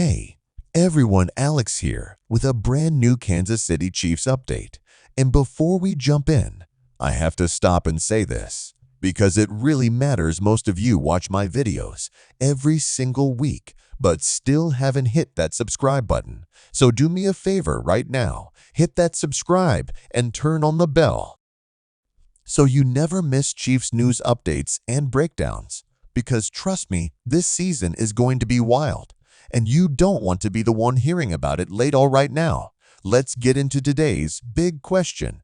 Hey, everyone, Alex here with a brand new Kansas City Chiefs update. And before we jump in, I have to stop and say this because it really matters. Most of you watch my videos every single week, but still haven't hit that subscribe button. So do me a favor right now, hit that subscribe and turn on the bell so you never miss Chiefs news updates and breakdowns. Because trust me, this season is going to be wild. And you don't want to be the one hearing about it late. All right, now, let's get into today's big question.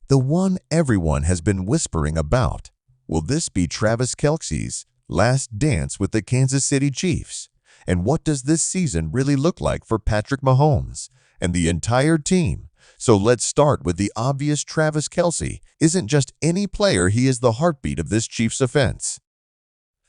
The one everyone has been whispering about. Will this be Travis Kelce's last dance with the Kansas City Chiefs? And what does this season really look like for Patrick Mahomes and the entire team? So let's start with the obvious. Travis Kelce isn't just any player, he is the heartbeat of this Chiefs offense.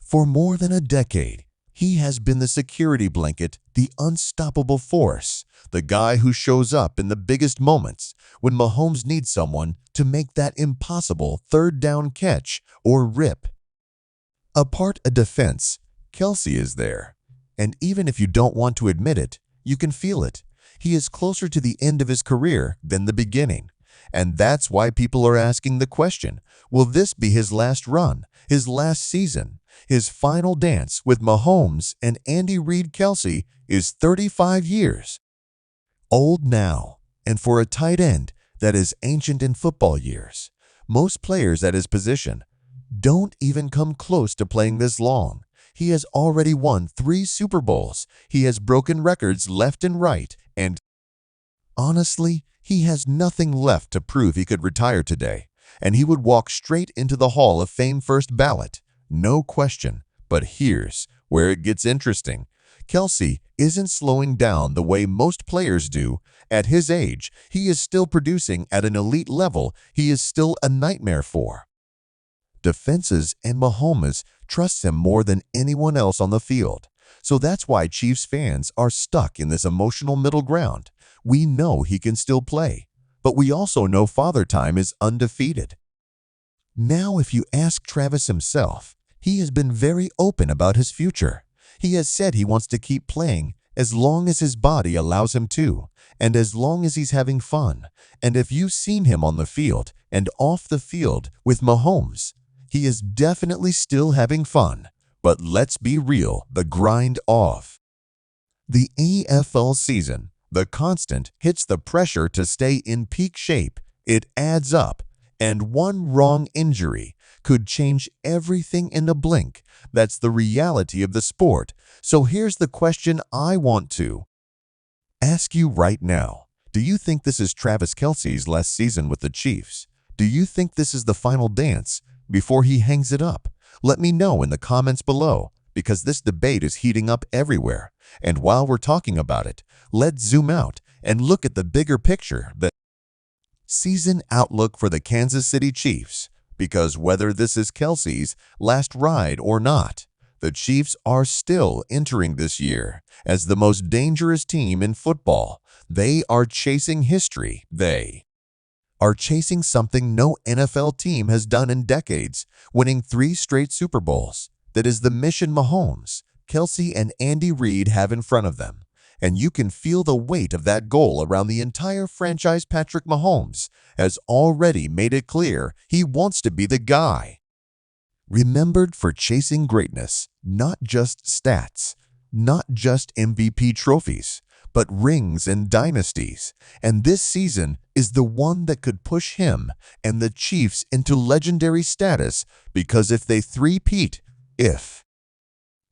For more than a decade, he has been the security blanket, the unstoppable force, the guy who shows up in the biggest moments when Mahomes needs someone to make that impossible third down catch or rip apart a defense. Kelce is there. And even if you don't want to admit it, you can feel it. He is closer to the end of his career than the beginning. And that's why people are asking the question, will this be his last run, his last season, his final dance with Mahomes and Andy Reid? Kelce is 35 years old now, and for a tight end that is ancient in football years, most players at his position don't even come close to playing this long. He has already won 3 Super Bowls. He has broken records left and right, and honestly, he has nothing left to prove. He could retire today, and he would walk straight into the Hall of Fame first ballot. No question. But here's where it gets interesting. Kelce isn't slowing down the way most players do. At his age, he is still producing at an elite level. He is still a nightmare for defenses, and Mahomes trusts him more than anyone else on the field. So that's why Chiefs fans are stuck in this emotional middle ground. We know he can still play, but we also know Father Time is undefeated. Now, if you ask Travis himself, he has been very open about his future. He has said he wants to keep playing as long as his body allows him to, and as long as he's having fun. And if you've seen him on the field and off the field with Mahomes, he is definitely still having fun. But let's be real, the grind of the AFL season, the constant hits, the pressure to stay in peak shape, it adds up. And one wrong injury could change everything in a blink. That's the reality of the sport. So here's the question I want to ask you right now. Do you think this is Travis Kelce's last season with the Chiefs? Do you think this is the final dance before he hangs it up? Let me know in the comments below, because this debate is heating up everywhere. And while we're talking about it, let's zoom out and look at the bigger picture, the season outlook for the Kansas City Chiefs. Because whether this is Kelce's last ride or not, the Chiefs are still entering this year as the most dangerous team in football. They are chasing history. They are chasing something no NFL team has done in decades, winning 3 straight Super Bowls. That is the mission Mahomes, Kelce, and Andy Reid have in front of them. And you can feel the weight of that goal around the entire franchise. Patrick Mahomes has already made it clear he wants to be the guy remembered for chasing greatness, not just stats, not just MVP trophies, but rings and dynasties. And this season is the one that could push him and the Chiefs into legendary status, because if they three-peat, if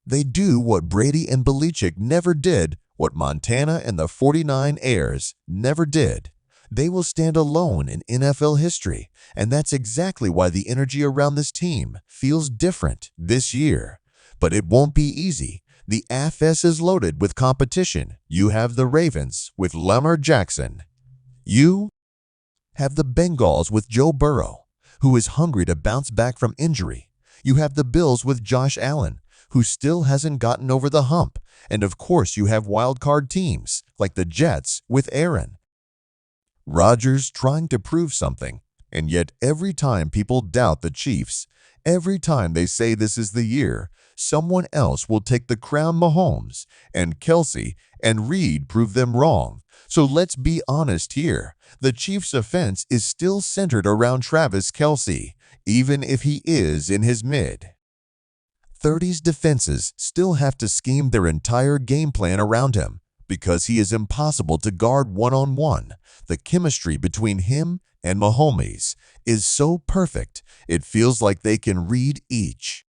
they do what Brady and Belichick never did, what Montana and the 49ers never did, they will stand alone in NFL history. And that's exactly why the energy around this team feels different this year. But it won't be easy. The AFC is loaded with competition. You have the Ravens with Lamar Jackson. You have the Bengals with Joe Burrow, who is hungry to bounce back from injury. You have the Bills with Josh Allen, who still hasn't gotten over the hump. And of course, you have wildcard teams like the Jets with Aaron Rodgers trying to prove something. And yet every time people doubt the Chiefs, every time they say this is the year, someone else will take the crown. Mahomes and Kelce and Reid prove them wrong. So let's be honest here. The Chiefs' offense is still centered around Travis Kelce, even if he is in his mid-30s. Defenses still have to scheme their entire game plan around him because he is impossible to guard one-on-one. The chemistry between him and Mahomes is so perfect, it feels like they can read each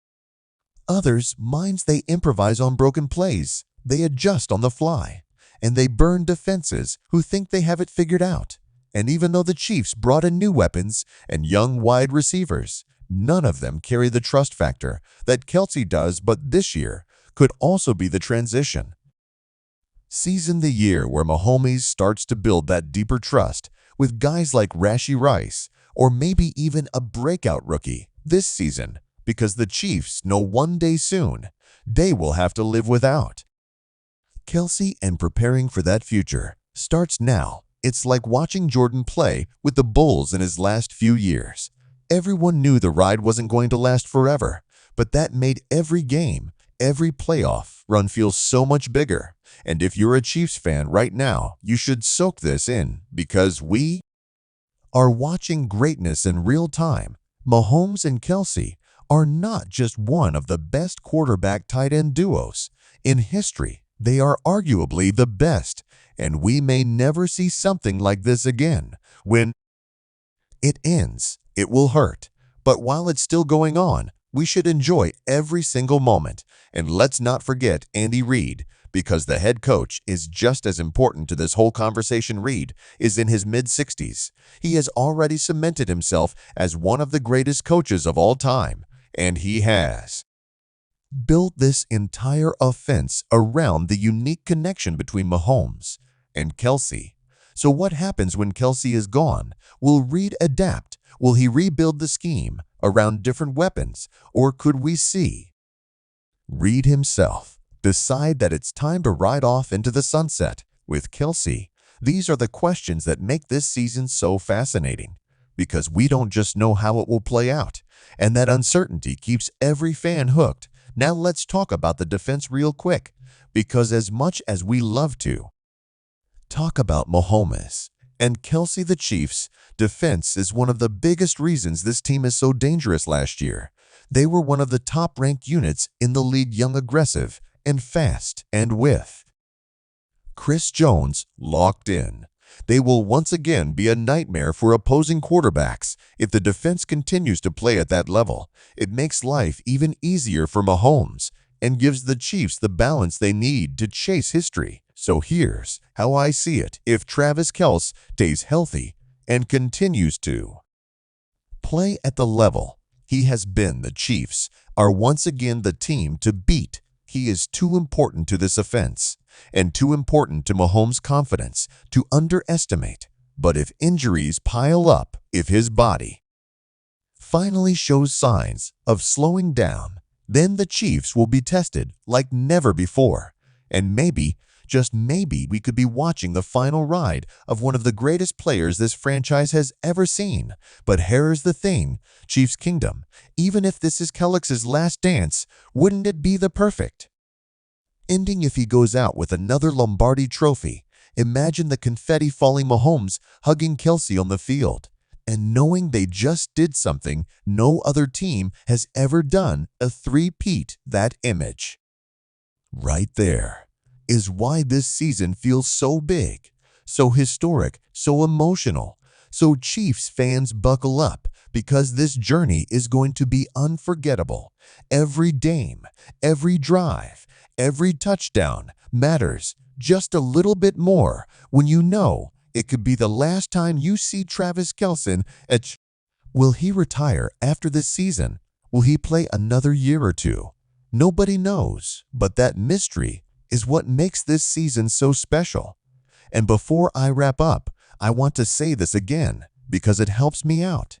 other's minds. They improvise on broken plays, they adjust on the fly, and they burn defenses who think they have it figured out. And even though the Chiefs brought in new weapons and young wide receivers, none of them carry the trust factor that Kelce does. But this year could also be the transition season, the year where Mahomes starts to build that deeper trust with guys like Rashee Rice, or maybe even a breakout rookie this season, because the Chiefs know one day soon they will have to live without Kelce, and preparing for that future starts now. It's like watching Jordan play with the Bulls in his last few years. Everyone knew the ride wasn't going to last forever, but that made every game, every playoff run feel so much bigger. And if you're a Chiefs fan right now, you should soak this in, because we are watching greatness in real time. Mahomes and Kelce are not just one of the best quarterback tight end duos in history. They are arguably the best, and we may never see something like this again. When it ends, it will hurt, but while it's still going on, we should enjoy every single moment. And let's not forget Andy Reid, because the head coach is just as important to this whole conversation. Reid is in his mid-60s. He has already cemented himself as one of the greatest coaches of all time, and he has built this entire offense around the unique connection between Mahomes and Kelce. So what happens when Kelce is gone? Will Reid adapt? Will he rebuild the scheme around different weapons? Or could we see Reid himself decide that it's time to ride off into the sunset with Kelce? These are the questions that make this season so fascinating, because we don't just know how it will play out, and that uncertainty keeps every fan hooked. Now let's talk about the defense real quick, because as much as we love to talk about Mahomes and Kelce, the Chiefs' defense is one of the biggest reasons this team is so dangerous. Last year, they were one of the top-ranked units in the league, young, aggressive, and fast, and with Chris Jones locked in, they will once again be a nightmare for opposing quarterbacks. If the defense continues to play at that level, it makes life even easier for Mahomes and gives the Chiefs the balance they need to chase history. So here's how I see it. If Travis Kelce stays healthy and continues to play at the level he has been, the Chiefs are once again the team to beat. He is too important to this offense and too important to Mahomes' confidence to underestimate. But if injuries pile up, if his body finally shows signs of slowing down, then the Chiefs will be tested like never before. And maybe, just maybe, we could be watching the final ride of one of the greatest players this franchise has ever seen. But here's the thing, Chiefs Kingdom, even if this is Kelce's last dance, wouldn't it be the perfect ending if he goes out with another Lombardi trophy? Imagine the confetti falling, Mahomes hugging Kelce on the field, and knowing they just did something no other team has ever done, a three-peat. That image right there is why this season feels so big, so historic, so emotional. So Chiefs fans, buckle up, because this journey is going to be unforgettable. Every game, every drive, every touchdown matters just a little bit more when you know it could be the last time you see Travis Kelce. Will he retire after this season? Will he play another year or two? Nobody knows, but that mystery is what makes this season so special. And before I wrap up, I want to say this again because it helps me out.